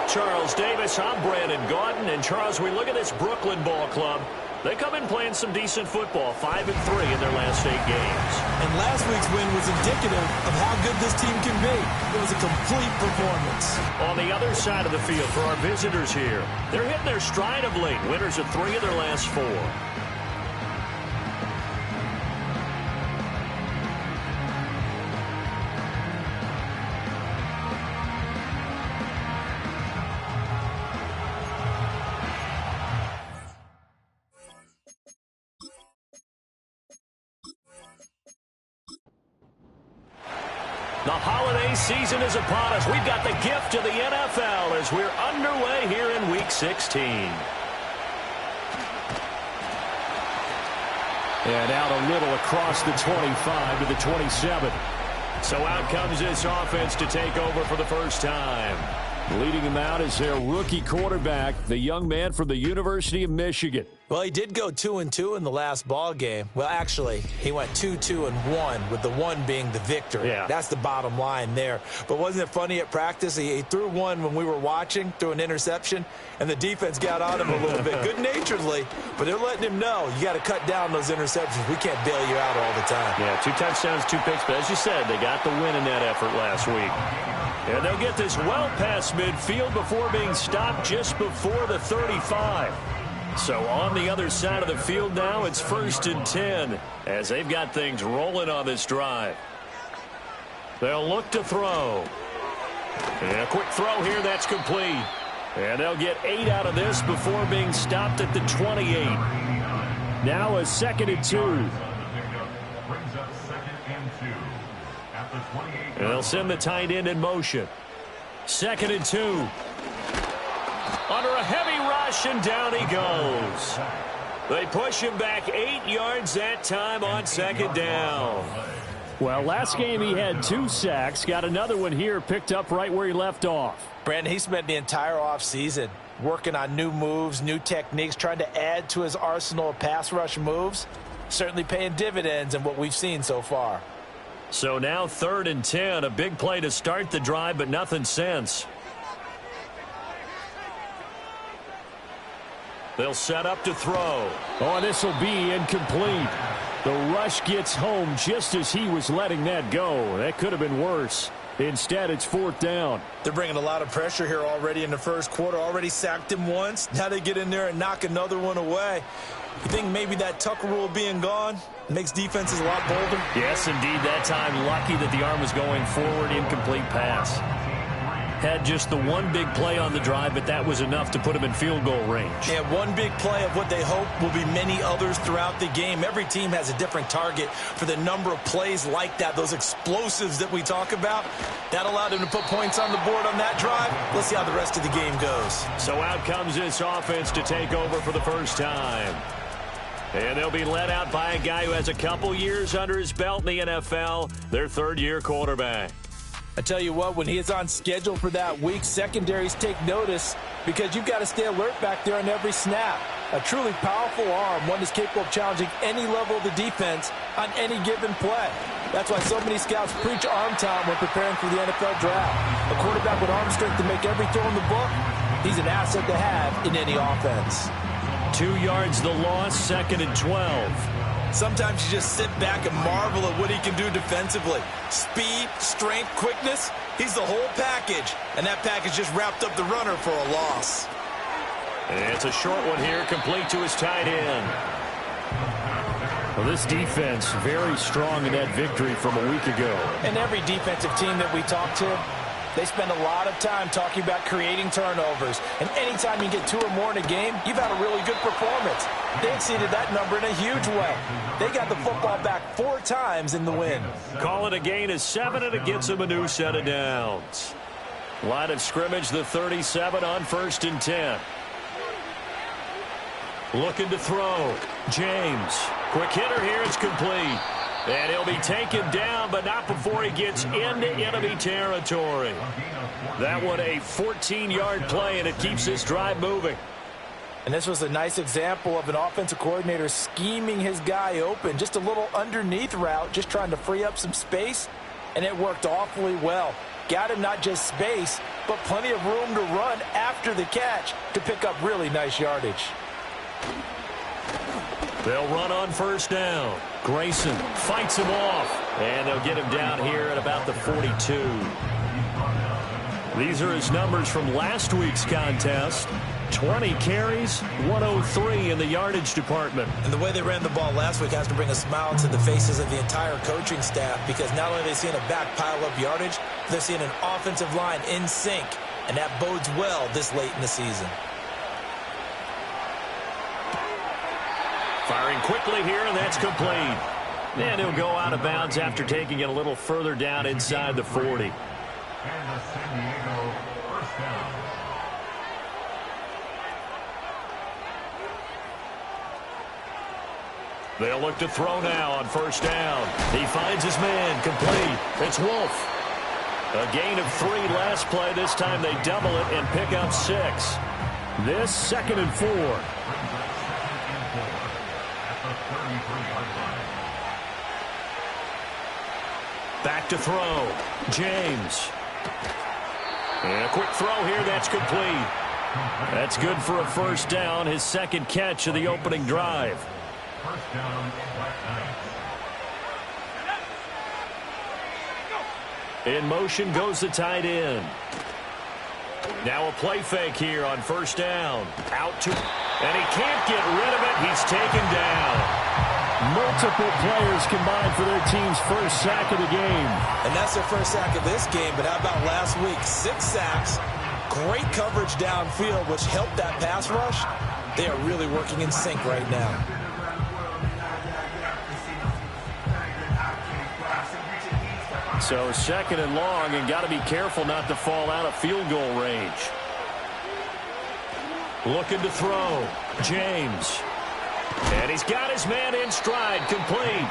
Charles Davis, I'm Brandon Gaudin. And Charles, we look at this Brooklyn ball club. They come in playing some decent football, 5-3 in their last 8 games. And last week's win was indicative of how good this team can be. It was a complete performance. On the other side of the field for our visitors here, they're hitting their stride of late. Winners of 3 of their last 4. The holiday season is upon us. We've got the gift of the NFL as we're underway here in Week 16. And out a little across the 25 to the 27. So out comes this offense to take over for the first time. Leading them out is their rookie quarterback, the young man from the University of Michigan. Well, he did go 2-2 in the last ball game. Well, actually, he went 2-2-1, with the 1 being the victory. Yeah. That's the bottom line there. But wasn't it funny at practice? He threw one when we were watching, threw an interception, and the defense got on him a little bit, good-naturedly. But they're letting him know, you got to cut down those interceptions. We can't bail you out all the time. Yeah, 2 touchdowns, 2 picks. But as you said, they got the win in that effort last week. And they'll get this well past midfield before being stopped just before the 35. So on the other side of the field now, it's 1st and 10 as they've got things rolling on this drive. They'll look to throw. And a quick throw here, that's complete. And they'll get 8 out of this before being stopped at the 28. Now a 2nd and 2. And they'll send the tight end in motion. 2nd and 2. Under a heavy rush, and down he goes. They push him back 8 yards that time on 2nd down. Well, last game he had 2 sacks. Got another one here, picked up right where he left off. Brandon, he spent the entire offseason working on new moves, new techniques, trying to add to his arsenal of pass rush moves. Certainly paying dividends in what we've seen so far. So now 3rd and 10, a big play to start the drive, but nothing since. They'll set up to throw. Oh, this will be incomplete. The rush gets home just as he was letting that go. That could have been worse. Instead, it's 4th down. They're bringing a lot of pressure here already in the first quarter. Already sacked him once. Now they get in there and knock another one away. You think maybe that Tucker rule being gone makes defenses a lot bolder? Yes, indeed. That time, lucky that the arm was going forward. Incomplete pass. Had just the one big play on the drive, but that was enough to put him in field goal range. Yeah, one big play of what they hope will be many others throughout the game. Every team has a different target for the number of plays like that, those explosives that we talk about. That allowed him to put points on the board on that drive. Let's see how the rest of the game goes. So out comes this offense to take over for the first time. And they'll be led out by a guy who has a couple years under his belt in the NFL, their 3rd-year quarterback. I tell you what, when he is on schedule for that week, secondaries take notice because you've got to stay alert back there on every snap. A truly powerful arm, one that's capable of challenging any level of the defense on any given play. That's why so many scouts preach arm talent when preparing for the NFL draft. A quarterback with arm strength to make every throw in the book, he's an asset to have in any offense. 2 yards the loss, 2nd and 12. Sometimes you just sit back and marvel at what he can do defensively. Speed, strength, quickness, he's the whole package. And that package just wrapped up the runner for a loss. And it's a short one here, complete to his tight end. Well, this defense very strong in that victory from a week ago. And every defensive team that we talk to, they spend a lot of time talking about creating turnovers. And anytime you get 2 or more in a game, you've had a really good performance. They exceeded that number in a huge way. They got the football back 4 times in the win. Call it a gain of 7, and it gets them a new set of downs. Line of scrimmage, the 37 on 1st and 10. Looking to throw. James. Quick hitter here, it's complete. And he'll be taken down, but not before he gets into enemy territory. That one a 14-yard play, and it keeps this drive moving. And this was a nice example of an offensive coordinator scheming his guy open. Just a little underneath route, just trying to free up some space, and it worked awfully well. Got him not just space, but plenty of room to run after the catch to pick up really nice yardage. They'll run on first down. Grayson fights him off, and they'll get him down here at about the 42. These are his numbers from last week's contest. 20 carries, 103 in the yardage department. And the way they ran the ball last week has to bring a smile to the faces of the entire coaching staff, because not only are they seeing a back pile up yardage, they're seeing an offensive line in sync, and that bodes well this late in the season. Firing quickly here, and that's complete. And he'll go out of bounds after taking it a little further down inside the 40. They'll look to throw now on first down. He finds his man, complete. It's Wolf. A gain of 3 last play. This time they double it and pick up 6. This 2nd and 4. Back to throw. James. And a quick throw here. That's complete. That's good for a first down. His 2nd catch of the opening drive. First down, in motion goes the tight end. Now a play fake here on first down. Out to, and he can't get rid of it. He's taken down. Multiple players combined for their team's first sack of the game. And that's their first sack of this game, but how about last week? 6 sacks, great coverage downfield, which helped that pass rush. They are really working in sync right now. So 2nd and long, and got to be careful not to fall out of field goal range. Looking to throw. James. And he's got his man in stride, complete.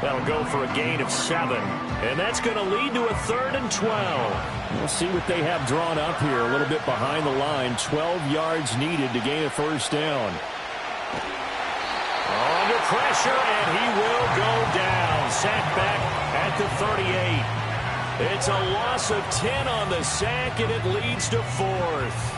That'll go for a gain of 7. And that's going to lead to a 3rd and 12. We'll see what they have drawn up here a little bit behind the line. 12 yards needed to gain a first down. Under pressure, and he will go down. Sack back at the 38. It's a loss of 10 on the sack, and it leads to 4th.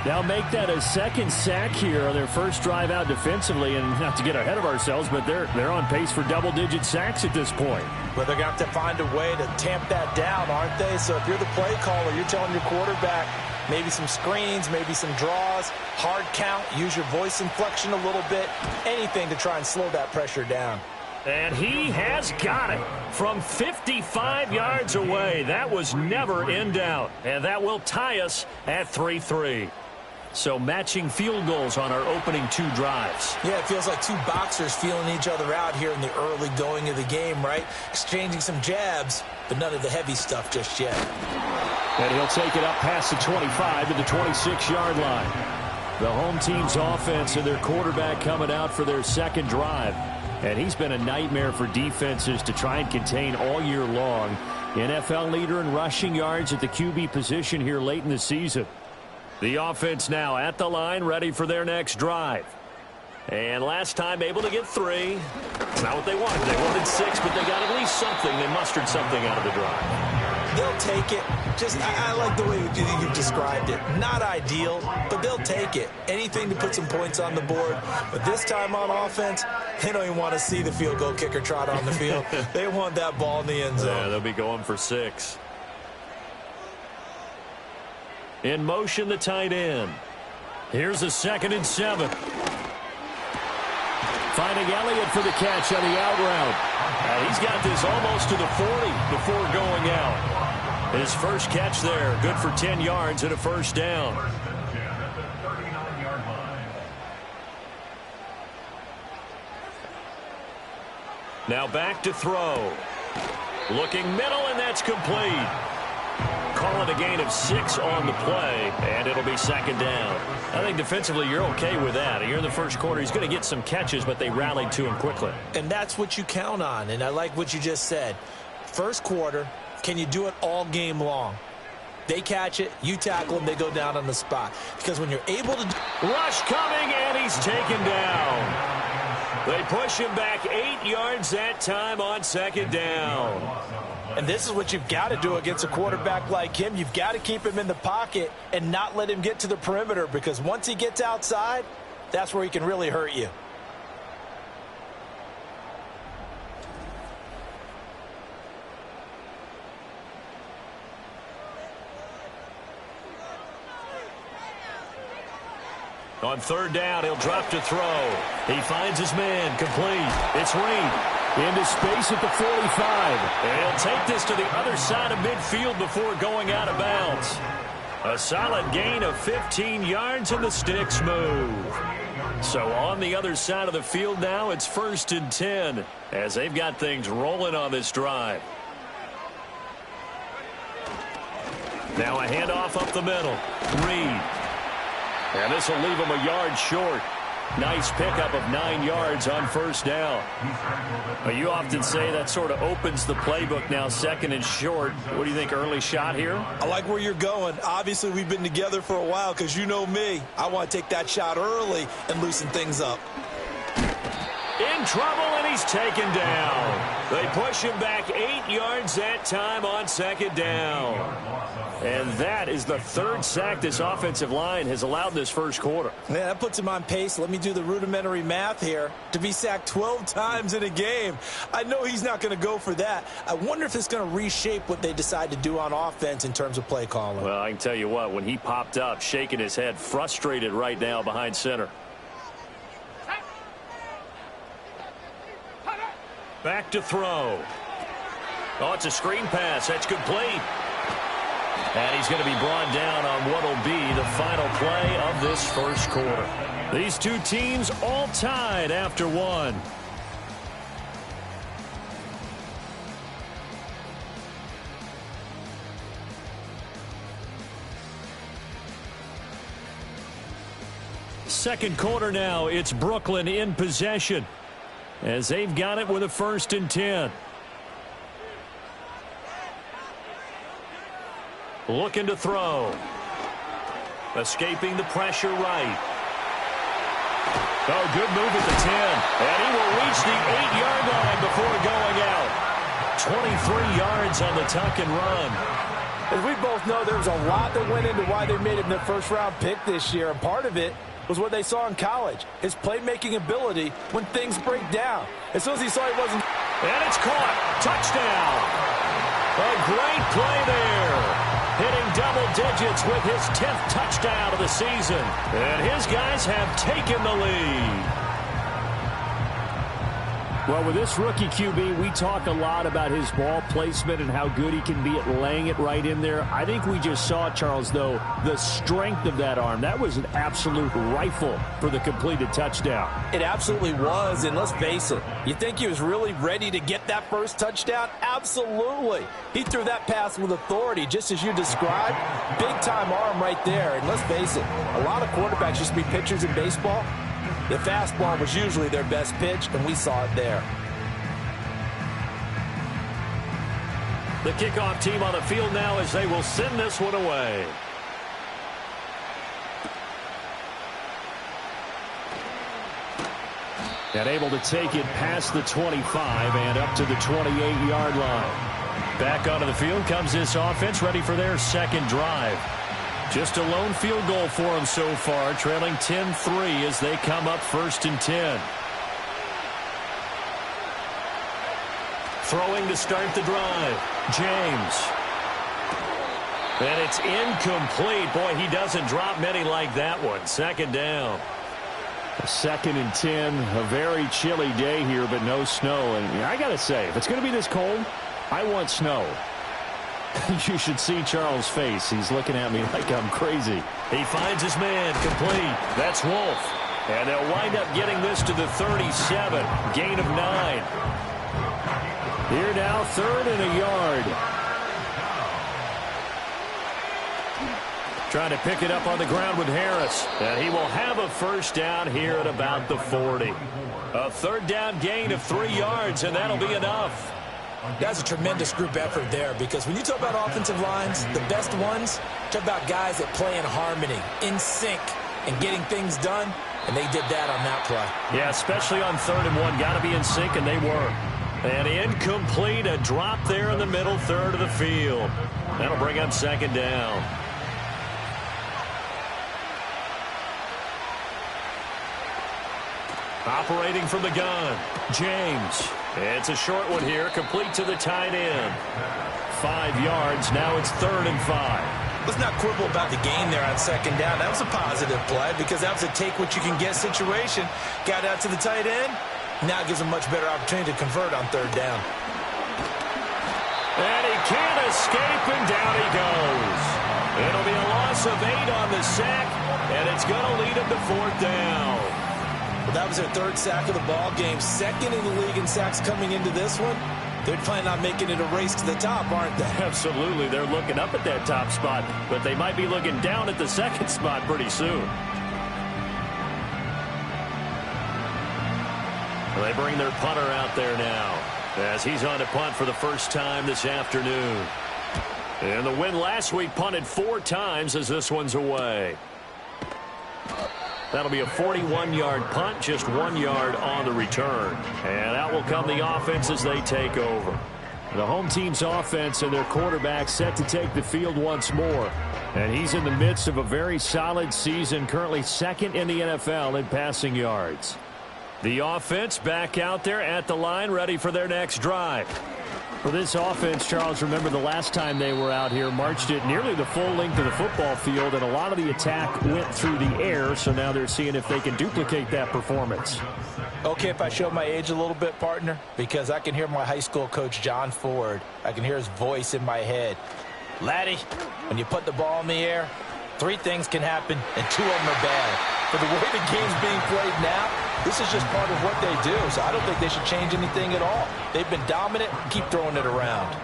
Now make that a 2nd sack here on their first drive out defensively, and not to get ahead of ourselves, but they're on pace for double-digit sacks at this point. But they're going to have to find a way to tamp that down, aren't they? So if you're the play caller, you're telling your quarterback maybe some screens, maybe some draws, hard count, use your voice inflection a little bit, anything to try and slow that pressure down. And he has got it from 55 yards away. That was never in doubt. And that will tie us at 3-3. So matching field goals on our opening 2 drives. Yeah, it feels like 2 boxers feeling each other out here in the early going of the game, right? Exchanging some jabs, but none of the heavy stuff just yet. And he'll take it up past the 25 to the 26-yard line. The home team's offense and their quarterback coming out for their 2nd drive. And he's been a nightmare for defenses to try and contain all year long. NFL leader in rushing yards at the QB position here late in the season. The offense now at the line, ready for their next drive. And last time able to get 3. It's not what they wanted. They wanted 6, but they got at least something. They mustered something out of the drive. They'll take it. Just, I like the way you've described it. Not ideal, but they'll take it. Anything to put some points on the board. But this time on offense, they don't even want to see the field goal kicker trot on the field. They want that ball in the end zone. Yeah, they'll be going for 6. In motion, the tight end. Here's a 2nd and 7. Finding Elliott for the catch on the out route. He's got this almost to the 40 before going out. His first catch there, good for 10 yards and a first down. Now back to throw. Looking middle, and that's complete. Call it a gain of 6 on the play, and it'll be 2nd down. I think defensively you're okay with that. Here in the first quarter, he's going to get some catches, but they rallied to him quickly. And that's what you count on, and I like what you just said. First quarter, can you do it all game long? They catch it, you tackle them, they go down on the spot. Because when you're able to... Rush coming, and he's taken down. They push him back 8 yards that time on second down. And this is what you've got to do against a quarterback like him. You've got to keep him in the pocket and not let him get to the perimeter, because once he gets outside, that's where he can really hurt you. On third down, he'll drop to throw. He finds his man, complete. It's Reed into space at the 45. And he'll take this to the other side of midfield before going out of bounds. A solid gain of 15 yards, and the sticks move. So on the other side of the field now, it's 1st and 10 as they've got things rolling on this drive. Now a handoff up the middle. Reed. And this will leave him a yard short. Nice pickup of 9 yards on first down. You often say that sort of opens the playbook now, 2nd and short. What do you think, early shot here? I like where you're going. Obviously, we've been together for a while, because you know me. I want to take that shot early and loosen things up. In trouble, and he's taken down. They push him back 8 yards that time on 2nd down. And that is the 3rd sack this offensive line has allowed this first quarter. Yeah, that puts him on pace. Let me do the rudimentary math here. To be sacked 12 times in a game, I know he's not going to go for that. I wonder if it's going to reshape what they decide to do on offense in terms of play calling. Well, I can tell you what, when he popped up, shaking his head, frustrated right now behind center. Back to throw. Oh, it's a screen pass. That's complete. And he's going to be brought down on what will be the final play of this first quarter. These two teams all tied after one. Second quarter now. It's Brooklyn in possession as they've got it with a 1st and 10. Looking to throw. Escaping the pressure right. Oh, good move at the 10. And he will reach the 8-yard line before going out. 23 yards on the tuck and run. As we both know, there's a lot that went into why they made him the first-round pick this year. And part of it was what they saw in college, his playmaking ability when things break down. As soon as he saw he wasn't... And it's caught. Touchdown. A great play there. Hitting double digits with his 10th touchdown of the season. And his guys have taken the lead. Well, with this rookie QB, we talk a lot about his ball placement and how good he can be at laying it right in there. I think we just saw, Charles, though, the strength of that arm. That was an absolute rifle for the completed touchdown. It absolutely was, and let's face it, you think he was really ready to get that first touchdown? Absolutely. He threw that pass with authority, just as you described. Big-time arm right there, and let's face it, a lot of quarterbacks used to be pitchers in baseball. The fastball was usually their best pitch, and we saw it there. The kickoff team on the field now as they will send this one away. And able to take it past the 25 and up to the 28-yard line. Back onto the field comes this offense, ready for their second drive. Just a lone field goal for them so far, trailing 10-3 as they come up 1st and 10. Throwing to start the drive, James. And it's incomplete. Boy, he doesn't drop many like that one. 2nd down. 2nd and 10, a very chilly day here, but no snow. And I got to say, if it's going to be this cold, I want snow. You should see Charles' face. He's looking at me like I'm crazy. He finds his man, complete. That's Wolf. And they'll wind up getting this to the 37. Gain of 9. Here now, 3rd and a yard. Trying to pick it up on the ground with Harris. And he will have a first down here at about the 40. A 3rd down gain of 3 yards, and that'll be enough. That's a tremendous group effort there, because when you talk about offensive lines, the best ones, talk about guys that play in harmony, in sync. and getting things done, and they did that on that play. Yeah, especially on 3rd and 1. Got to be in sync, and they were. And incomplete, a drop there in the middle third of the field. That'll bring up 2nd down. Operating from the gun, James. It's a short one here, complete to the tight end. 5 yards, now it's 3rd and 5. Let's not quibble about the game there on 2nd down. That was a positive play because that was a take-what-you-can-get situation. Got out to the tight end. Now it gives a much better opportunity to convert on 3rd down. And he can't escape, and down he goes. It'll be a loss of 8 on the sack, and it's going to lead him to 4th down. Well, that was their 3rd sack of the ball game. 2nd in the league in sacks coming into this one. They're planning on making it a race to the top, aren't they? Absolutely. They're looking up at that top spot, but they might be looking down at the 2nd spot pretty soon. They bring their punter out there now as he's on to punt for the first time this afternoon. And the win last week punted 4 times as this one's away. That'll be a 41-yard punt, just 1 yard on the return. And out will come the offense as they take over. The home team's offense and their quarterback set to take the field once more. And he's in the midst of a very solid season, currently 2nd in the NFL in passing yards. The offense back out there at the line, ready for their next drive. For this offense, Charles, remember the last time they were out here, marched it nearly the full length of the football field, and a lot of the attack went through the air, so now they're seeing if they can duplicate that performance. Okay, if I show my age a little bit, partner, because I can hear my high school coach, John Ford. I can hear his voice in my head. Laddie, when you put the ball in the air, 3 things can happen, and 2 of them are bad. For the way the game's being played now, this is just part of what they do, so I don't think they should change anything at all. They've been dominant. Keep throwing it around.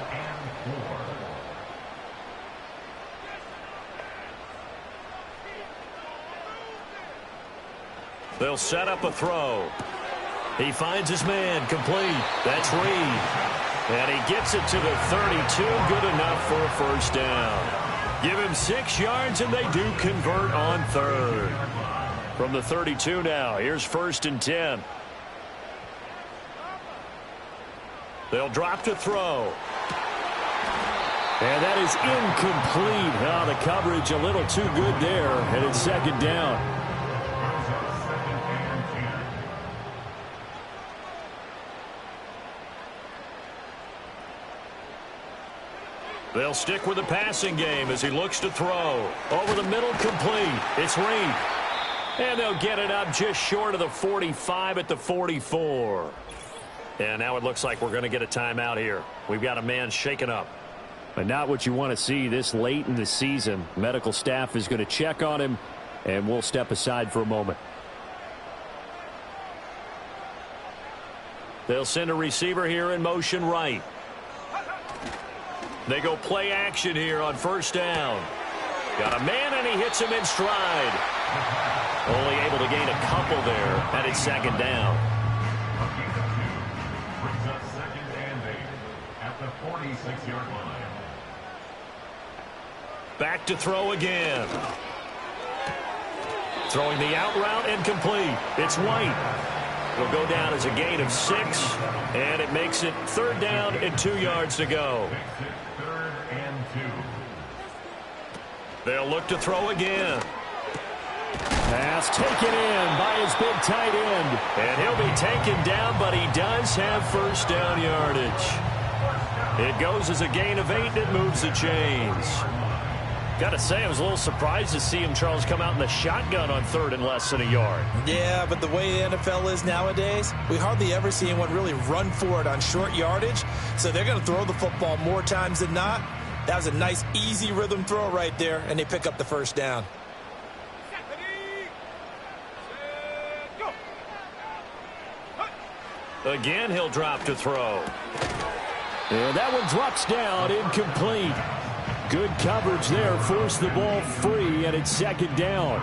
They'll set up a throw. He finds his man, complete. That's Reed. And he gets it to the 32, good enough for a first down. Give him 6 yards, and they do convert on 3rd. From the 32 now, here's 1st and 10. They'll drop to throw. And that is incomplete. Oh, the coverage a little too good there, and it's 2nd down. They'll stick with the passing game as he looks to throw. Over the middle, complete. It's Reed. And they'll get it up just short of the 45 at the 44. And now it looks like we're going to get a timeout here. We've got a man shaken up. But not what you want to see this late in the season. Medical staff is going to check on him, and we'll step aside for a moment. They'll send a receiver here in motion right. They go play action here on 1st down. Got a man, and he hits him in stride. Only able to gain a couple there, and it's 2nd down. Back to throw again. Throwing the out route and complete. It's White. Will go down as a gain of 6, and it makes it 3rd down and 2 yards to go. They'll look to throw again. Pass taken in by his big tight end. And he'll be taken down, but he does have 1st down yardage. It goes as a gain of 8, and it moves the chains. Got to say, I was a little surprised to see him, Charles, come out in the shotgun on 3rd and less than a yard. Yeah, but the way the NFL is nowadays, we hardly ever see anyone really run for it on short yardage. So they're going to throw the football more times than not. That was a nice, easy rhythm throw right there, and they pick up the 1st down. Again, he'll drop to throw. And that one drops down, incomplete. Good coverage there, forced the ball free, and it's 2nd down.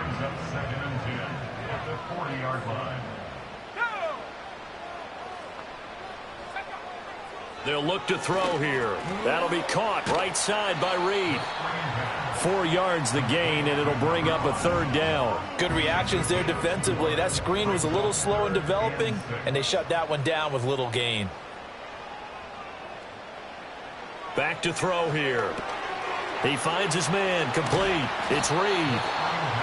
They'll look to throw here. That'll be caught right side by Reed. 4 yards the gain, and it'll bring up a 3rd down. Good reactions there defensively. That screen was a little slow in developing, and they shut that one down with little gain. Back to throw here. He finds his man, complete. It's Reed.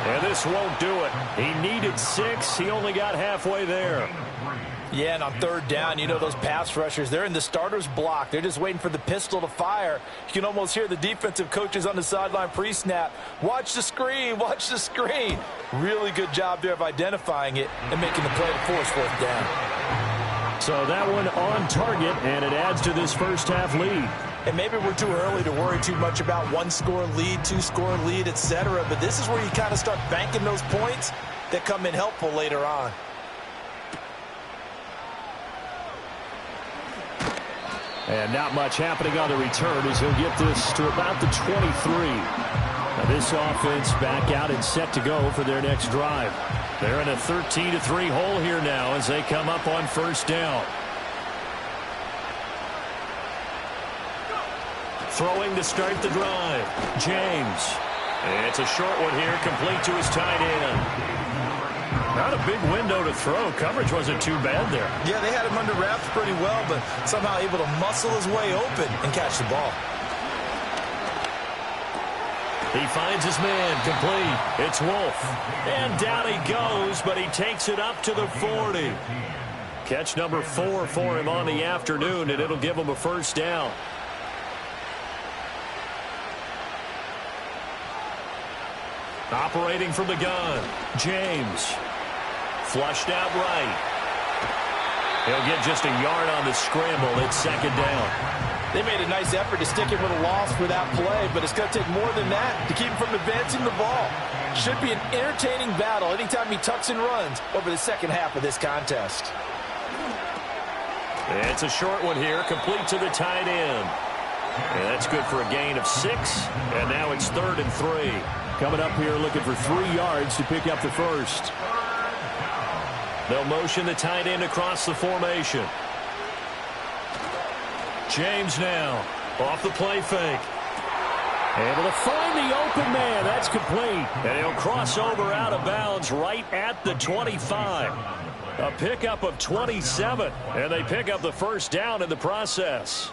And this won't do it. He needed 6. He only got halfway there. Yeah, and on 3rd down, you know those pass rushers, they're in the starter's block. They're just waiting for the pistol to fire. You can almost hear the defensive coaches on the sideline pre-snap. Watch the screen, watch the screen. Really good job there of identifying it and making the play to force 4th down. So that one on target, and it adds to this first half lead. And maybe we're too early to worry too much about 1-score lead, 2-score lead, etc. But this is where you kind of start banking those points that come in helpful later on. And not much happening on the return as he'll get this to about the 23. Now this offense back out and set to go for their next drive. They're in a 13-3 hole here now as they come up on 1st down. Throwing to start the drive. James. It's a short one here, complete to his tight end. Not a big window to throw. Coverage wasn't too bad there. Yeah, they had him under wraps pretty well, but somehow able to muscle his way open and catch the ball. He finds his man, complete. It's Wolf. And down he goes, but he takes it up to the 40. Catch number 4 for him on the afternoon, and it'll give him a 1st down. Operating from the gun, James. Flushed out right. He'll get just a yard on the scramble. It's 2nd down. They made a nice effort to stick him with a loss for that play, but it's going to take more than that to keep him from advancing the ball. Should be an entertaining battle anytime he tucks and runs over the second half of this contest. It's a short one here, complete to the tight end. And that's good for a gain of 6, and now it's 3rd and 3. Coming up here looking for 3 yards to pick up the 1st. They'll motion the tight end across the formation. James now off the play fake. Able to find the open man. That's complete. And he'll cross over out of bounds right at the 25. A pickup of 27. And they pick up the 1st down in the process.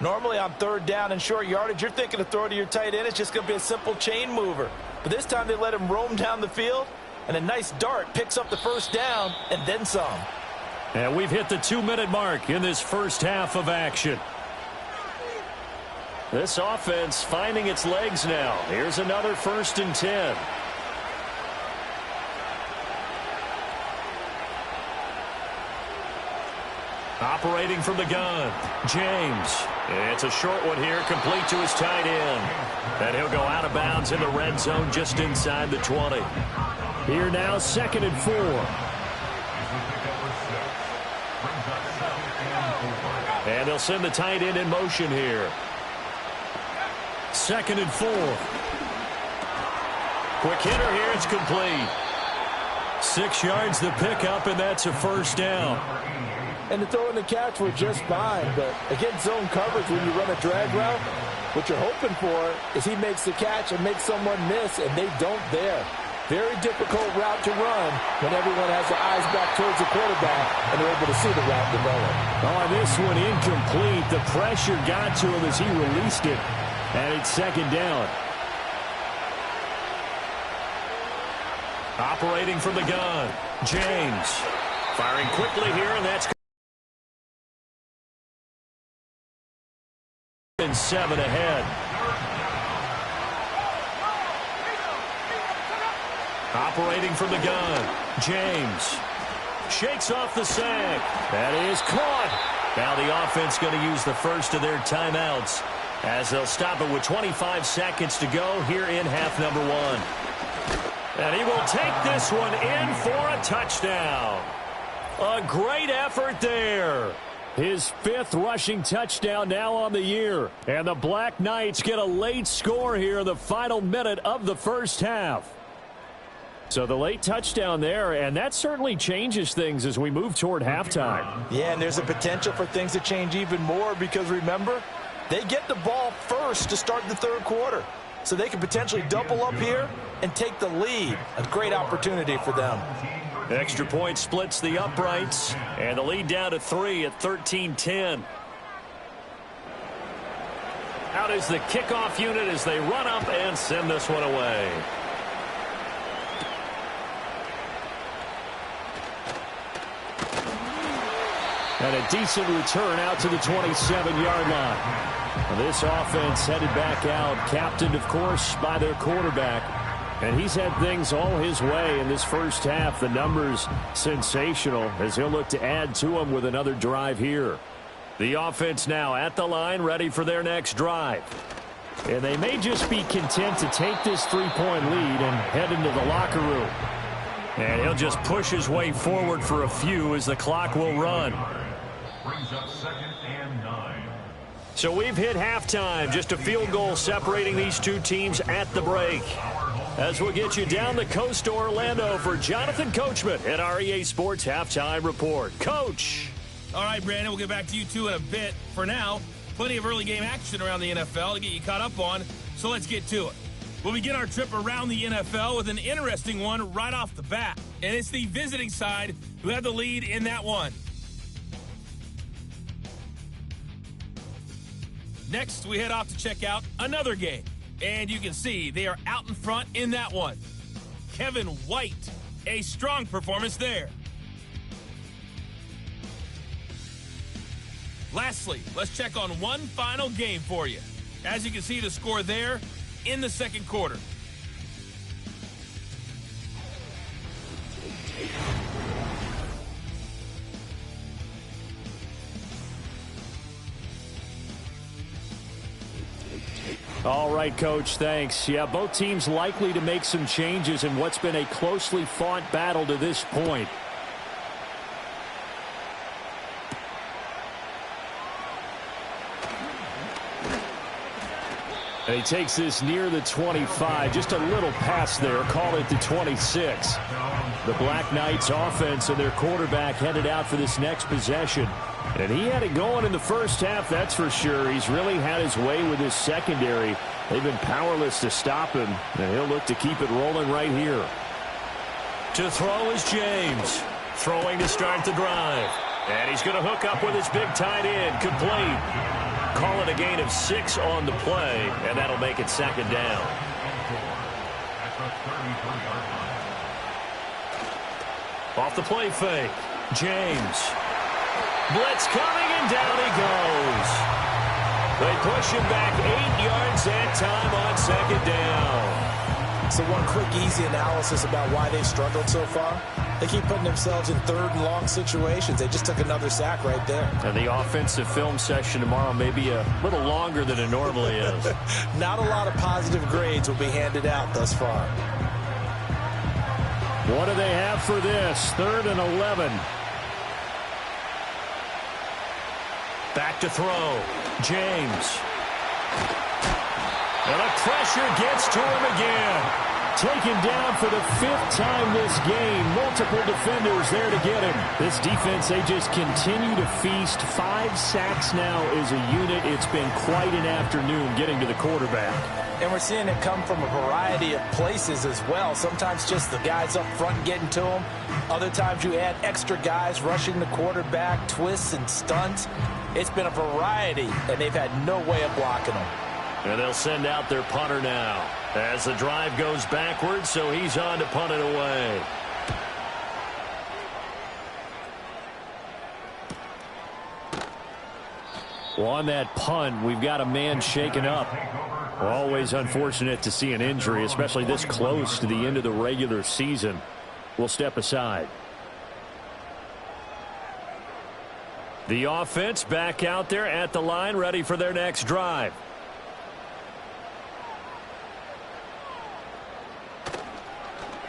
Normally on 3rd down and short yardage, you're thinking to throw to your tight end. It's just going to be a simple chain mover. But this time they let him roam down the field, and a nice dart picks up the 1st down and then some. And we've hit the 2-minute mark in this first half of action. This offense finding its legs now. Here's another 1st and 10. Operating from the gun, James. It's a short one here, complete to his tight end. And he'll go out of bounds in the red zone just inside the 20. Here now, 2nd and 4. And they'll send the tight end in motion here. 2nd and 4. Quick hitter here, it's complete. 6 yards the pickup, and that's a 1st down. And the throw and the catch were just fine, but against zone coverage, when you run a drag route, what you're hoping for is he makes the catch and makes someone miss, and they don't there. Very difficult route to run when everyone has their eyes back towards the quarterback and they're able to see the route develop. Oh, this one incomplete. The pressure got to him as he released it, and it's 2nd down. Operating from the gun, James. Firing quickly here, and that's 7 ahead. Operating from the gun, James. Shakes off the sack. That is caught. Now the offense going to use the first of their timeouts as they'll stop it with 25 seconds to go here in half number 1. And he will take this one in for a touchdown. A great effort there. His 5th rushing touchdown now on the year. And the Black Knights get a late score here in the final minute of the first half. So the late touchdown there, and that certainly changes things as we move toward halftime. Yeah, and there's a potential for things to change even more because, remember, they get the ball first to start the 3rd quarter. so they can potentially double up here and take the lead. A great opportunity for them. Extra point splits the uprights, and the lead down to 3 at 13-10. Out is the kickoff unit as they run up and send this one away. And a decent return out to the 27-yard line. This offense headed back out, captained, of course, by their quarterback. And he's had things all his way in this first half. The numbers sensational as he'll look to add to them with another drive here. The offense now at the line, ready for their next drive. And they may just be content to take this 3-point lead and head into the locker room. And he'll just push his way forward for a few as the clock will run. Brings up 2nd and 9. So we've hit halftime. Just a field goal separating these two teams at the break. As we'll get you down the coast to Orlando for Jonathan Coachman at our EA Sports Halftime Report. Coach. All right, Brandon, we'll get back to you two in a bit. For now, plenty of early game action around the NFL to get you caught up on, so let's get to it. We'll begin our trip around the NFL with an interesting one right off the bat, and it's the visiting side who had the lead in that one. Next, we head off to check out another game. And you can see they are out in front in that one. Kevin White, a strong performance there. Lastly, let's check on one final game for you. As you can see, the score there in the second quarter. All right, Coach, thanks. Yeah, both teams likely to make some changes in what's been a closely fought battle to this point. And he takes this near the 25. Just a little pass there. Call it the 26. The Black Knights offense and their quarterback headed out for this next possession. And he had it going in the first half, that's for sure. He's really had his way with his secondary. They've been powerless to stop him, and he'll look to keep it rolling right here. To throw is James. Throwing to start the drive. And he's going to hook up with his big tight end. Complete. Call it a gain of 6 on the play, and that'll make it second down. Off the play fake. James. Blitz coming, and down he goes. They push him back 8 yards that time on second down. So one quick, easy analysis about why they've struggled so far. They keep putting themselves in 3rd and long situations. They just took another sack right there. And the offensive film session tomorrow may be a little longer than it normally is. Not a lot of positive grades will be handed out thus far. What do they have for this? 3rd and 11. Back to throw. James. And the pressure gets to him again. Taken down for the 5th time this game. Multiple defenders there to get him. This defense, they just continue to feast. 5 sacks now as a unit. It's been quite an afternoon getting to the quarterback. And we're seeing it come from a variety of places as well. Sometimes just the guys up front getting to him. Other times you add extra guys rushing the quarterback, twists and stunts. It's been a variety, and they've had no way of blocking them. And they'll send out their punter now as the drive goes backwards, so he's on to punt it away. Well, on that punt, we've got a man shaken up. Always unfortunate to see an injury, especially this close to the end of the regular season. We'll step aside. The offense back out there at the line, ready for their next drive.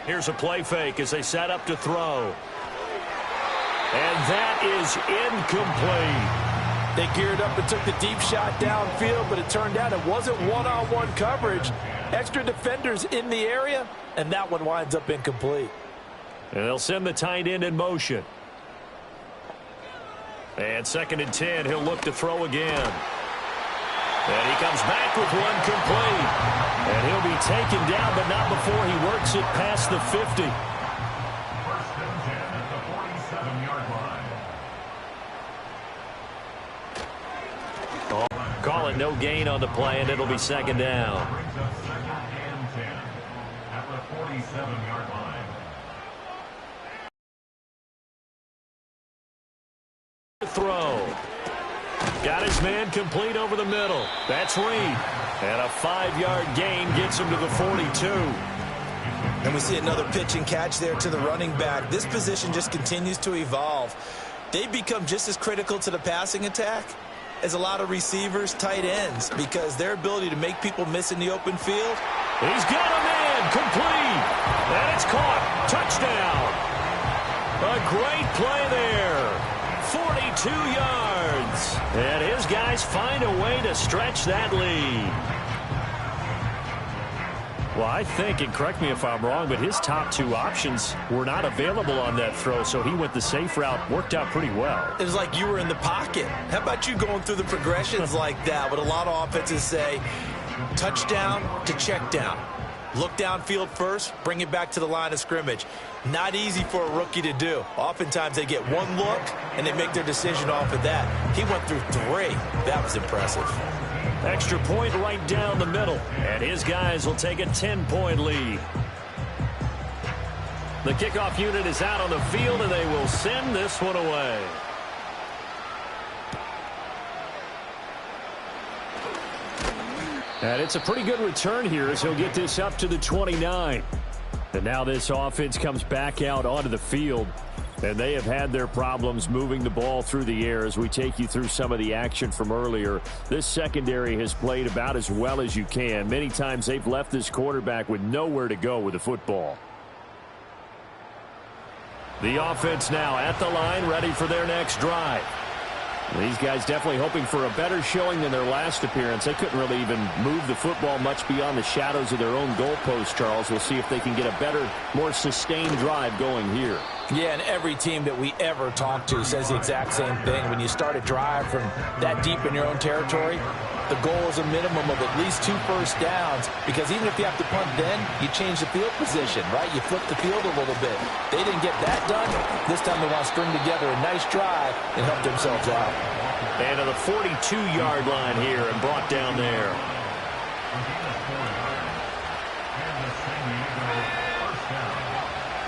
Here's a play fake as they set up to throw. And that is incomplete. They geared up and took the deep shot downfield, but it turned out it wasn't one-on-one coverage. Extra defenders in the area, and that one winds up incomplete. And they'll send the tight end in motion. And 2nd and 10, he'll look to throw again. And he comes back with one complete. And taken down, but not before he works it past the 50. Call it no gain on the play, and it'll be second down. At the 47-yard line. Throw. Got his man complete over the middle. That's Reed. And a 5-yard gain gets him to the 42. And we see another pitch and catch there to the running back. This position just continues to evolve. They become just as critical to the passing attack as a lot of receivers, tight ends, because their ability to make people miss in the open field. He's got a man complete. And it's caught. Touchdown. A great play there. 42 yards. And his guys find a way to stretch that lead. Well, I think, and correct me if I'm wrong, but his top two options were not available on that throw, so he went the safe route. Worked out pretty well. It was like you were in the pocket. How about you going through the progressions like that? What a lot of offenses say, touchdown to check down. Look downfield first, bring it back to the line of scrimmage. Not easy for a rookie to do. Oftentimes they get one look, and they make their decision off of that. He went through 3. That was impressive. Extra point right down the middle, and his guys will take a 10-point lead. The kickoff unit is out on the field, and they will send this one away. And it's a pretty good return here as he'll get this up to the 29. And now this offense comes back out onto the field. And they have had their problems moving the ball through the air as we take you through some of the action from earlier. This secondary has played about as well as you can. Many times they've left this quarterback with nowhere to go with the football. The offense now at the line, ready for their next drive. These guys definitely hoping for a better showing than their last appearance. They couldn't really even move the football much beyond the shadows of their own goalpost, Charles. We'll see if they can get a better, more sustained drive going here. Yeah, and every team that we ever talk to says the exact same thing. When you start a drive from that deep in your own territory, the goal is a minimum of at least 2 first downs, because even if you have to punt then, you change the field position, right? You flip the field a little bit. They didn't get that done. This time they want to string together a nice drive and help themselves out. And to the 42-yard line here and brought down there.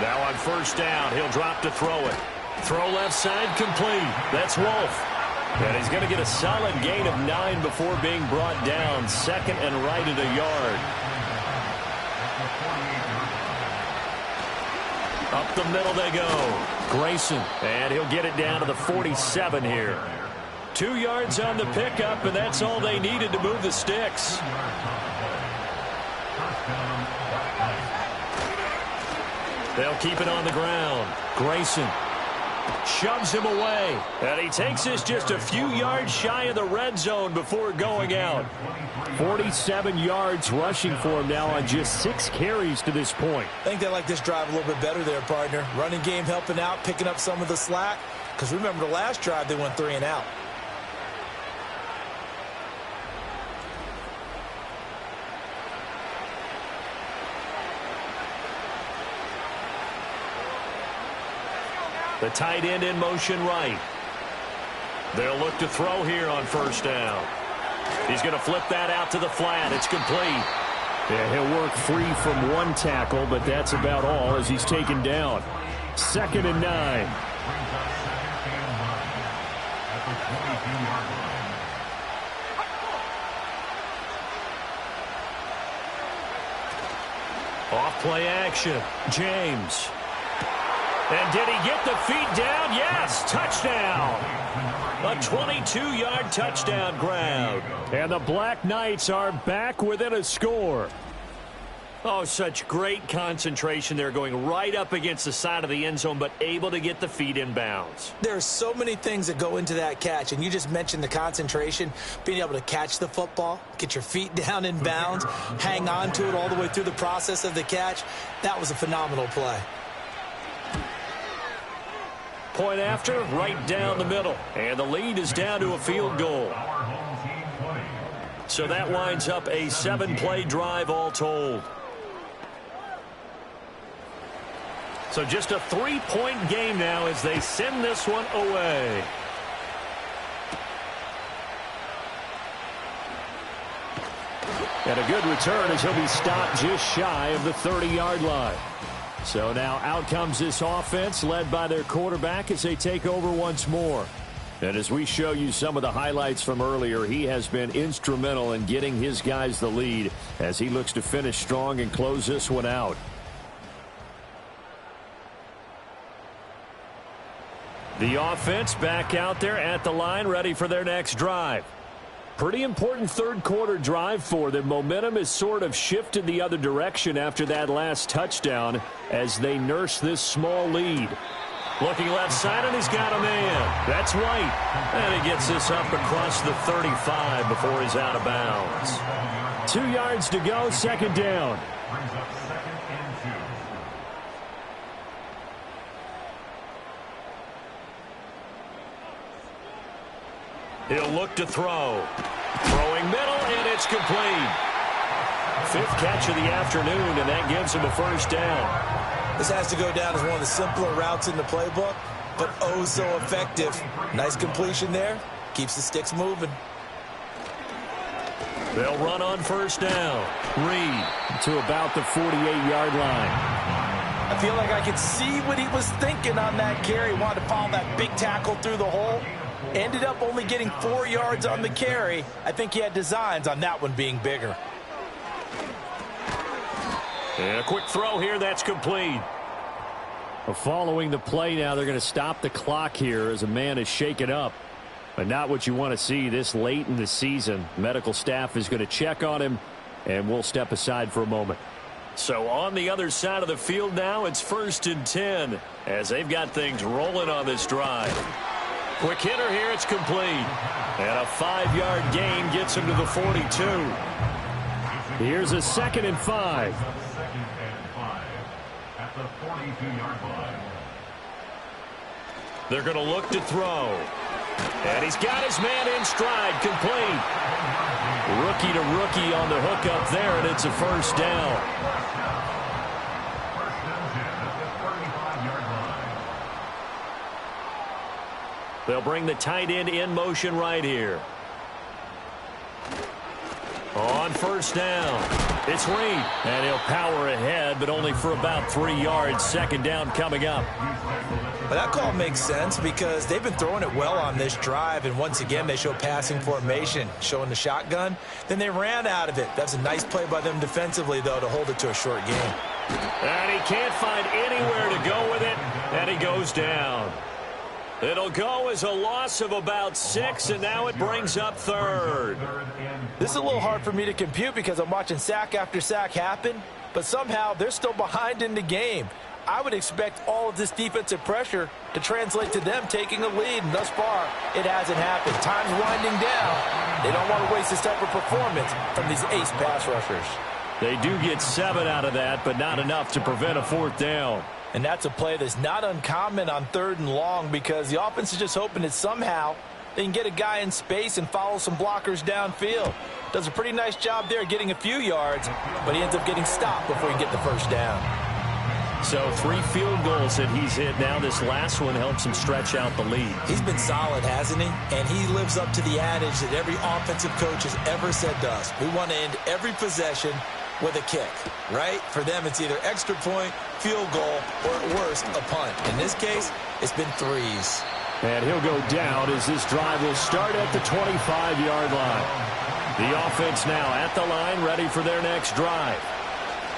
Now on first down, he'll drop to throw it. Throw left side complete. That's Wolf. And he's going to get a solid gain of 9 before being brought down. Second and right at a yard. Up the middle they go. Grayson. And he'll get it down to the 47 here. 2 yards on the pickup, and that's all they needed to move the sticks. They'll keep it on the ground. Grayson shoves him away. And he takes this just a few yards shy of the red zone before going out. 47 yards rushing for him now on just 6 carries to this point. I think they like this drive a little bit better there, partner. Running game helping out, picking up some of the slack. Because remember the last drive, they went 3 and out. The tight end in motion right. They'll look to throw here on first down. He's going to flip that out to the flat. It's complete. Yeah, he'll work free from 1 tackle, but that's about all as he's taken down. 2nd and 9. Off play action. James. And did he get the feet down? Yes, touchdown. A 22-yard touchdown grab. And the Black Knights are back within a score. Oh, such great concentration there, going right up against the side of the end zone, but able to get the feet in bounds. There are so many things that go into that catch, and you just mentioned the concentration, being able to catch the football, get your feet down in bounds, hang on to it all the way through the process of the catch. That was a phenomenal play. Point after, right down the middle. And the lead is down to a field goal. So that winds up a 7-play drive all told. So just a 3-point game now as they send this one away. And a good return as he'll be stopped just shy of the 30-yard line. So now out comes this offense led by their quarterback as they take over once more. And as we show you some of the highlights from earlier, he has been instrumental in getting his guys the lead as he looks to finish strong and close this one out. The offense back out there at the line, ready for their next drive. Pretty important third-quarter drive for them. Momentum has sort of shifted the other direction after that last touchdown as they nurse this small lead. Looking left side, and he's got a man. That's White. And he gets this up across the 35 before he's out of bounds. 2 yards to go, second down. Brings up 2nd and 2. He'll look to throw. Throwing middle, and it's complete. 5th catch of the afternoon, and that gives him a first down. This has to go down as one of the simpler routes in the playbook, but oh so effective. Nice completion there. Keeps the sticks moving. They'll run on first down. Reed to about the 48-yard line. I feel like I could see what he was thinking on that carry. Wanted to follow that big tackle through the hole. Ended up only getting 4 yards on the carry. I think he had designs on that one being bigger. And a quick throw here, that's complete. Well, following the play now, they're going to stop the clock here as a man is shaken up. But not what you want to see this late in the season. Medical staff is going to check on him, and we'll step aside for a moment. So on the other side of the field now, it's 1st and 10 as they've got things rolling on this drive. Quick hitter here, it's complete. And a 5-yard gain gets him to the 42. Here's a 2nd and 5. 2nd and 5 at the 42-yard line. They're going to look to throw. And he's got his man in stride, complete. Rookie to rookie on the hook up there, and it's a first down. First and 10 at the 35-yard line. They'll bring the tight end in motion right here. On first down, it's Reed, and he'll power ahead, but only for about 3 yards. Second down coming up. But that call makes sense because they've been throwing it well on this drive, and once again they show passing formation, showing the shotgun. Then they ran out of it. That's a nice play by them defensively, though, to hold it to a short game. And he can't find anywhere to go with it, and he goes down. It'll go as a loss of about 6, and now it brings up 3rd. This is a little hard for me to compute because I'm watching sack after sack happen, but somehow they're still behind in the game. I would expect all of this defensive pressure to translate to them taking a lead, and thus far, it hasn't happened. Time's winding down. They don't want to waste this type of performance from these ace pass rushers. They do get 7 out of that, but not enough to prevent a 4th down. And that's a play that's not uncommon on 3rd and long because the offense is just hoping that somehow they can get a guy in space and follow some blockers downfield. Does a pretty nice job there getting a few yards, but he ends up getting stopped before he can get the first down. So 3 field goals that he's hit now. This last one helps him stretch out the lead. He's been solid, hasn't he? And he lives up to the adage that every offensive coach has ever said to us. We want to end every possession with a kick, right? For them, it's either extra point, field goal, or at worst, a punt. In this case, it's been 3s. And he'll go down as this drive will start at the 25-yard line. The offense now at the line, ready for their next drive.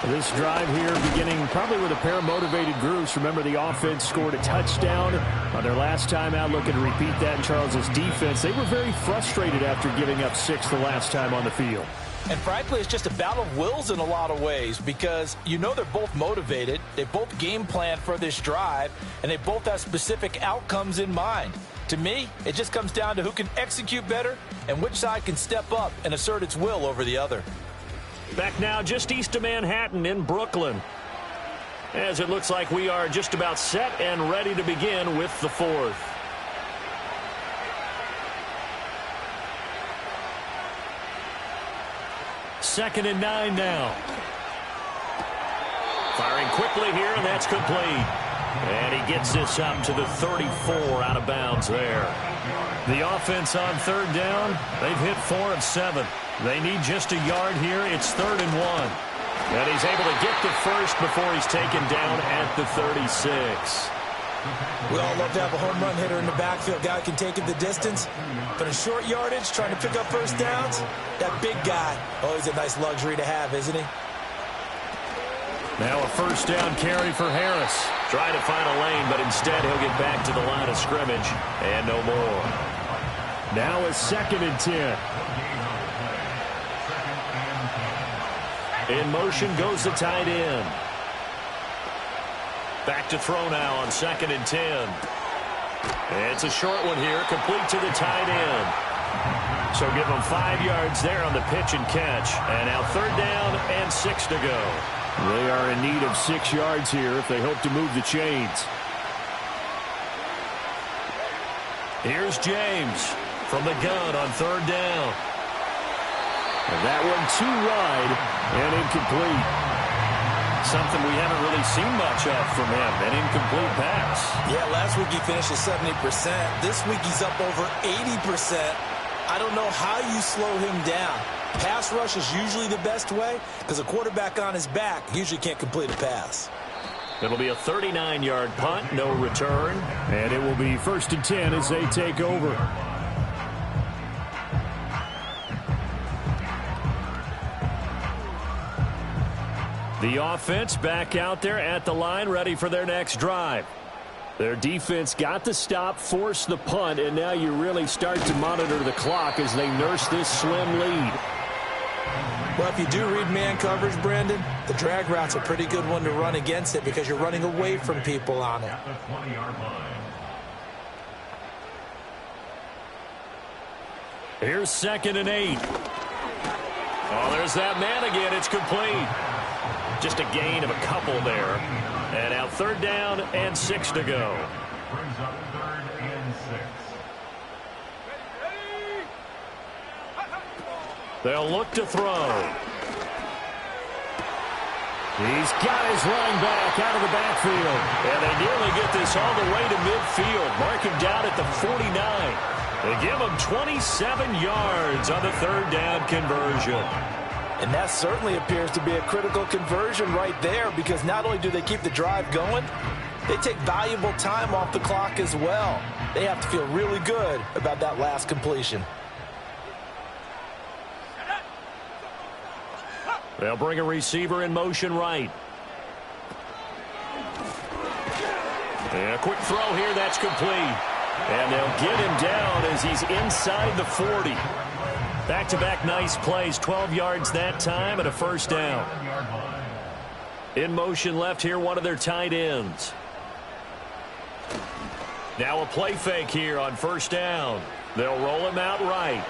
This drive here beginning probably with a pair of motivated groups. Remember, the offense scored a touchdown on their last time out, looking to repeat that in Charles's defense. They were very frustrated after giving up 6 the last time on the field. And frankly, it's just a battle of wills in a lot of ways because you know they're both motivated, they both game plan for this drive, and they both have specific outcomes in mind. To me, it just comes down to who can execute better and which side can step up and assert its will over the other. Back now just east of Manhattan in Brooklyn, as it looks like we are just about set and ready to begin with the 4th. 2nd and 9 now. Firing quickly here, and that's complete. And he gets this up to the 34 out of bounds there. The offense on 3rd down, they've hit 4 of 7. They need just a yard here. It's 3rd and 1. And he's able to get the first before he's taken down at the 36. We all love to have a home run hitter in the backfield. Guy can take it the distance. But in short yardage, trying to pick up first downs, that big guy, always a nice luxury to have, isn't he? Now a 1st down carry for Harris. Trying to find a lane, but instead he'll get back to the line of scrimmage and no more. Now a 2nd and 10. In motion goes the tight end. Back to throw now on 2nd and 10. It's a short one here, complete to the tight end. So give them 5 yards there on the pitch and catch. And now 3rd down and 6 to go. They are in need of 6 yards here if they hope to move the chains. Here's James from the gun on 3rd down. And that one too wide and incomplete. Something we haven't really seen much of from him, an incomplete pass. Yeah, last week he finished at 70%. This week he's up over 80%. I don't know how you slow him down. Pass rush is usually the best way because a quarterback on his back usually can't complete a pass. It'll be a 39-yard punt, no return. And it will be 1st and 10 as they take over. The offense back out there at the line, ready for their next drive. Their defense got the stop, forced the punt, and now you really start to monitor the clock as they nurse this slim lead. Well, if you do read man coverage, Brandon, the drag route's a pretty good one to run against it because you're running away from people on it. Here's 2nd and 8. Oh, there's that man again. It's complete. Just a gain of a couple there. And now 3rd down and 6 to go. Brings up 3rd and 6. They'll look to throw. He's got his running back out of the backfield. And they nearly get this all the way to midfield. Mark him down at the 49. They give him 27 yards on the 3rd down conversion. And that certainly appears to be a critical conversion right there because not only do they keep the drive going, they take valuable time off the clock as well. They have to feel really good about that last completion. They'll bring a receiver in motion right. And a quick throw here, that's complete. And they'll get him down as he's inside the 40. Back-to-back nice plays, 12 yards that time and a 1st down. In motion left here, one of their tight ends. Now a play fake here on 1st down. They'll roll him out right.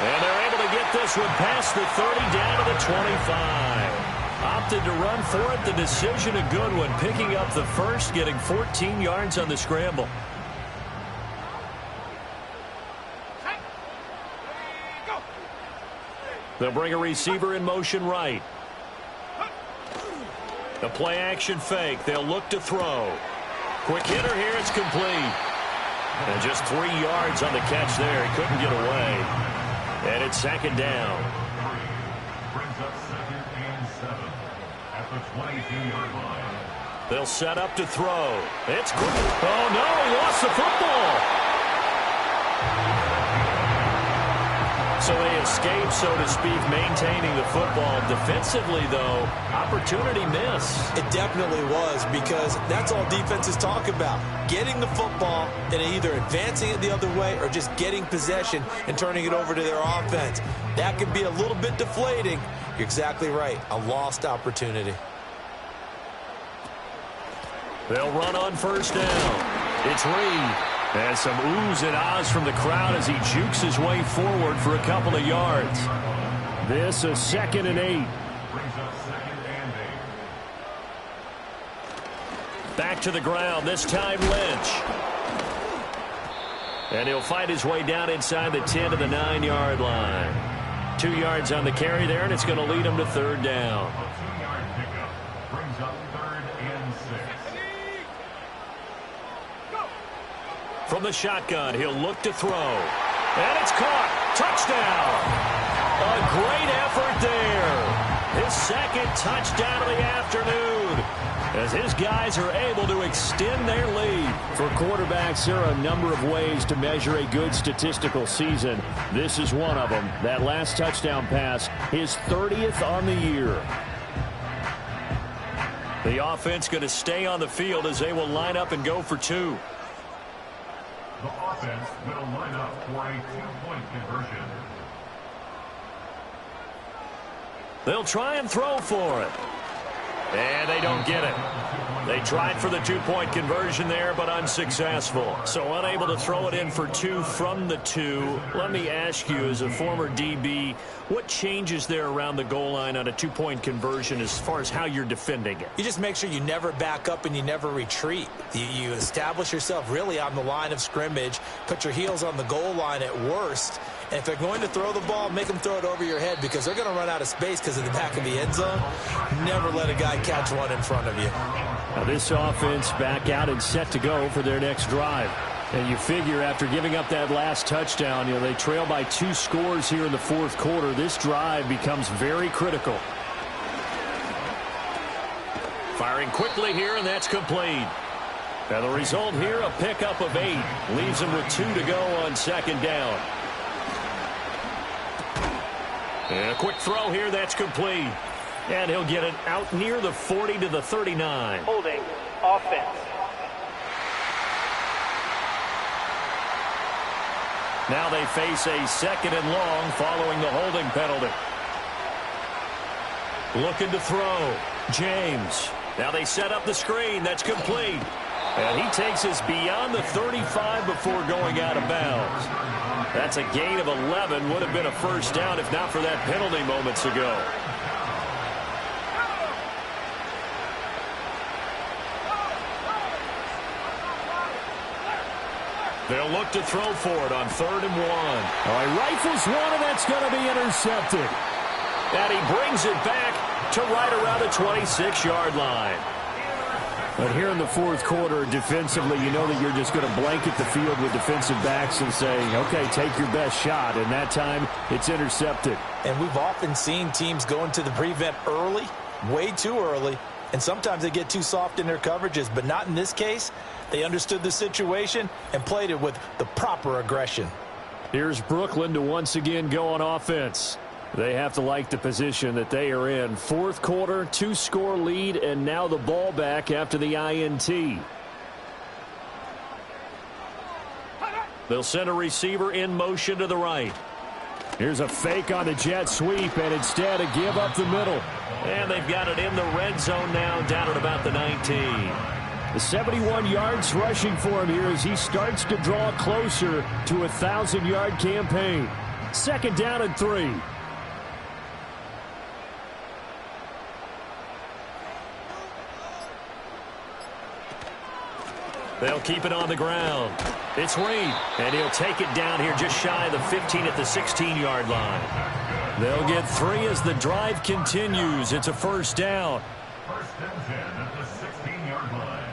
And they're able to get this one past the 30 down to the 25. Opted to run for it. The decision a good one. Picking up the first, getting 14 yards on the scramble. They'll bring a receiver in motion right. The play action fake. They'll look to throw. Quick hitter here. It's complete. And just 3 yards on the catch there. He couldn't get away. And it's 2nd down. Brings up 2nd and 7 at the 22-yard line. They'll set up to throw. It's quick. Oh, no, he lost the football. So they escape, so to speak, maintaining the football. Defensively, though, opportunity miss. It definitely was because that's all defenses talk about. Getting the football and either advancing it the other way or just getting possession and turning it over to their offense. That can be a little bit deflating. You're exactly right. A lost opportunity. They'll run on 1st down. It's Reed. And some oohs and ahs from the crowd as he jukes his way forward for a couple of yards. This is 2nd and 8. Brings up 2nd and 8. Back to the ground, this time Lynch. And he'll fight his way down inside the 10 to the 9-yard line. 2 yards on the carry there, and it's going to lead him to third down. A 2-yard pickup brings up 3rd and 6. From the shotgun, he'll look to throw. And it's caught. Touchdown. A great effort there. His second touchdown of the afternoon, as his guys are able to extend their lead. For quarterbacks, there are a number of ways to measure a good statistical season. This is one of them. That last touchdown pass, his 30th on the year. The offense going to stay on the field as they will line up and go for 2. The offense will line up for a 2-point conversion. They'll try and throw for it. And they don't get it. They tried for the 2-point conversion there, but unsuccessful. So unable to throw it in for 2 from the 2. Let me ask you, as a former DB, what changes there around the goal line on a 2-point conversion as far as how you're defending it? You just make sure you never back up and you never retreat. You establish yourself really on the line of scrimmage, put your heels on the goal line at worst, and if they're going to throw the ball, make them throw it over your head, because they're going to run out of space because of the back of the end zone. Never let a guy catch one in front of you. Now this offense back out and set to go for their next drive. And you figure after giving up that last touchdown, they trail by 2 scores here in the 4th quarter. This drive becomes very critical. Firing quickly here, and that's complete. Now the result here, a pickup of 8. Leaves him with 2 to go on 2nd down. And a quick throw here, that's complete. And he'll get it out near the 40 to the 39. Holding offense. Now they face a 2nd and long following the holding penalty. Looking to throw. James. Now they set up the screen. That's complete. And he takes us beyond the 35 before going out of bounds. That's a gain of 11. Would have been a first down if not for that penalty moments ago. They'll look to throw for it on 3rd and 1. All right, rifles one, and that's going to be intercepted. And he brings it back to right around the 26-yard line. But here in the 4th quarter, defensively, you know that you're just going to blanket the field with defensive backs and say, okay, take your best shot. And that time, it's intercepted. And we've often seen teams go into the prevent early, way too early, and sometimes they get too soft in their coverages, but not in this case. They understood the situation and played it with the proper aggression. Here's Brooklyn to once again go on offense. They have to like the position that they are in. 4th quarter, 2-score lead, and now the ball back after the INT. They'll send a receiver in motion to the right. Here's a fake on the jet sweep, and instead a give up the middle. And they've got it in the red zone now, down at about the 19. The 71 yards rushing for him here as he starts to draw closer to a 1,000-yard campaign. 2nd down and 3. They'll keep it on the ground. It's Reed, and he'll take it down here just shy of the 15 at the 16-yard line. They'll get 3 as the drive continues. It's a first down. 1st and 10 at the 16-yard line.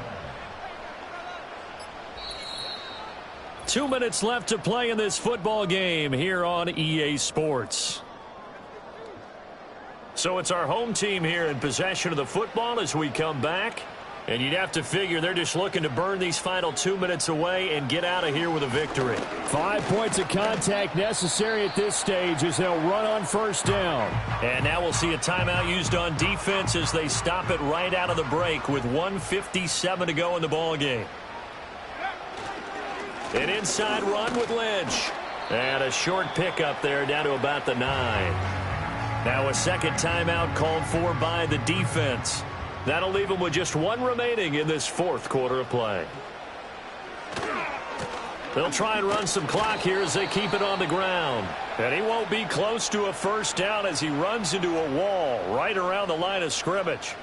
2 minutes left to play in this football game here on EA Sports. So it's our home team here in possession of the football as we come back. And you'd have to figure they're just looking to burn these final 2 minutes away and get out of here with a victory. 5 points of contact necessary at this stage as they'll run on first down. And now we'll see a timeout used on defense as they stop it right out of the break with 1:57 to go in the ball game. An inside run with Lynch. And a short pickup there down to about the 9. Now a second timeout called for by the defense. That'll leave them with just 1 remaining in this 4th quarter of play. They'll try and run some clock here as they keep it on the ground. And he won't be close to a first down as he runs into a wall right around the line of scrimmage.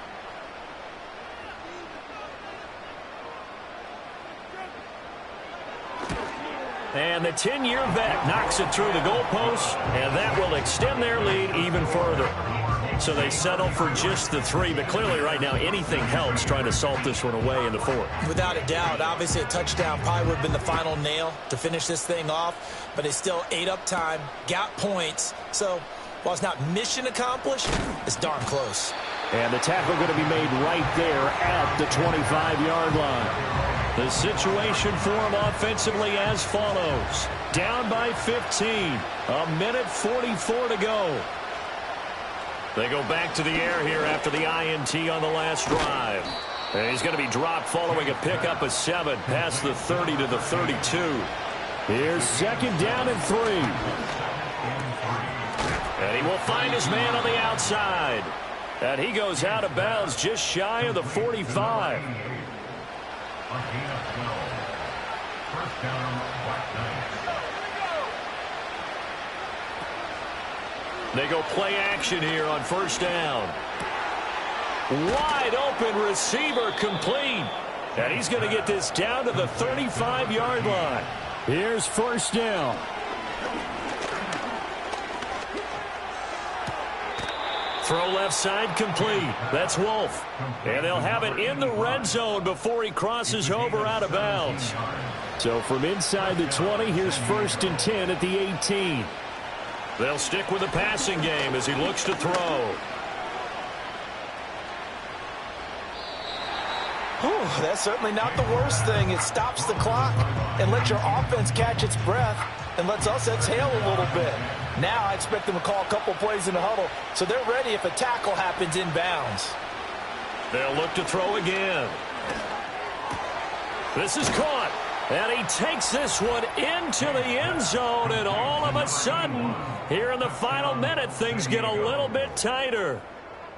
And the 10-year vet knocks it through the goalpost, and that will extend their lead even further. So they settle for just the 3, but clearly right now anything helps trying to salt this one away in the 4th. Without a doubt, obviously a touchdown probably would have been the final nail to finish this thing off, but it still ate up time, got points. So while it's not mission accomplished, it's darn close. And the tackle going to be made right there at the 25-yard line. The situation for him offensively as follows. Down by 15. A minute 44 to go. They go back to the air here after the INT on the last drive. And he's going to be dropped following a pickup of 7 past the 30 to the 32. Here's 2nd down and 3. And he will find his man on the outside. And he goes out of bounds just shy of the 45. They go play action here on 1st down. Wide open receiver complete. And he's going to get this down to the 35-yard line. Here's 1st down. Throw left side complete. That's Wolf. And they'll have it in the red zone before he crosses over out of bounds. So from inside the 20, here's 1st and 10 at the 18. They'll stick with the passing game as he looks to throw. Whew, that's certainly not the worst thing. It stops the clock and lets your offense catch its breath and lets us exhale a little bit. Now I expect them to call a couple plays in the huddle, so they're ready if a tackle happens inbounds. They'll look to throw again. This is caught. And he takes this one into the end zone, and all of a sudden, here in the final minute, things get a little bit tighter.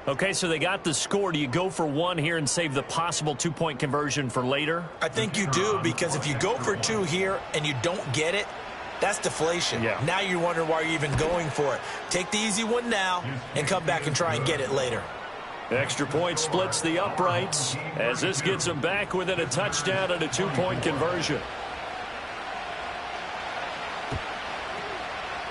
Okay, so they got the score. Do you go for 1 here and save the possible 2-point conversion for later? I think you do, because if you go for 2 here and you don't get it, that's deflation. Yeah. Now you wonder why you're even going for it. Take the easy one now and come back and try and get it later. Extra point splits the uprights as this gets them back within a touchdown and a 2-point conversion.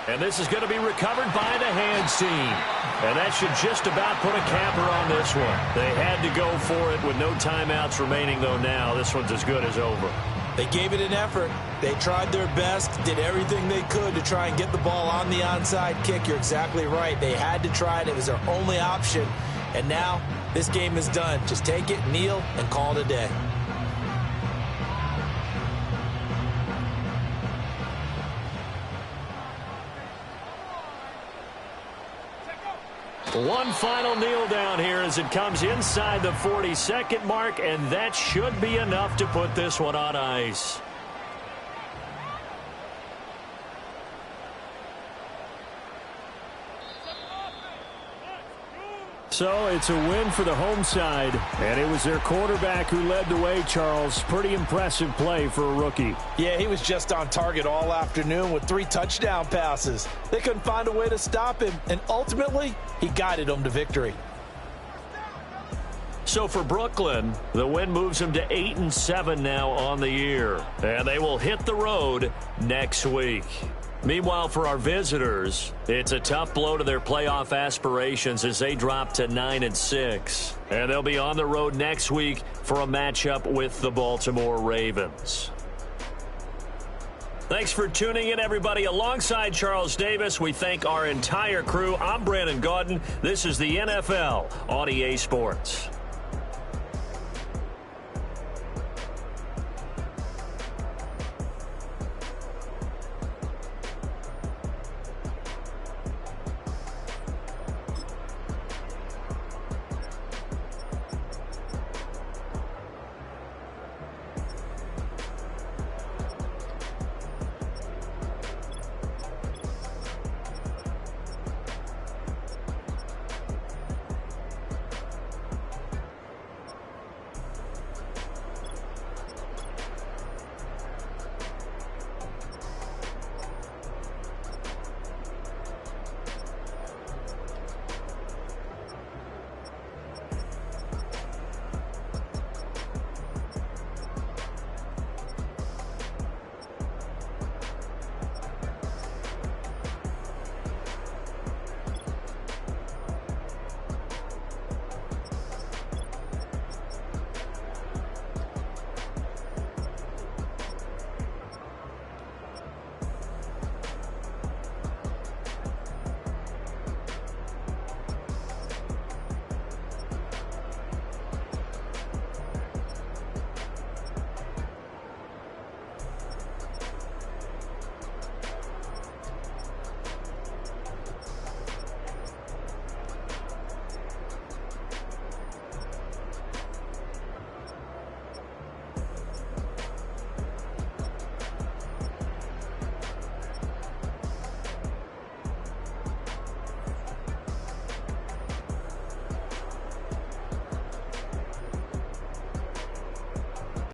And this is going to be recovered by the hands team. And that should just about put a capper on this one. They had to go for it with no timeouts remaining, though now this one's as good as over. They gave it an effort. They tried their best, did everything they could to try and get the ball on the onside kick. You're exactly right. They had to try it. It was their only option. And now this game is done. Just take it, kneel, and call it a day. One final kneel down here as it comes inside the 42nd mark, and that should be enough to put this one on ice. So it's a win for the home side, and it was their quarterback who led the way, Charles. Pretty impressive play for a rookie. Yeah, he was just on target all afternoon with 3 touchdown passes. They couldn't find a way to stop him, and ultimately, he guided them to victory. So for Brooklyn, the win moves them to 8-7 now on the year, and they will hit the road next week. Meanwhile, for our visitors, it's a tough blow to their playoff aspirations as they drop to 9-6. And they'll be on the road next week for a matchup with the Baltimore Ravens. Thanks for tuning in, everybody. Alongside Charles Davis, we thank our entire crew. I'm Brandon Gaudin. This is the NFL on EA Sports.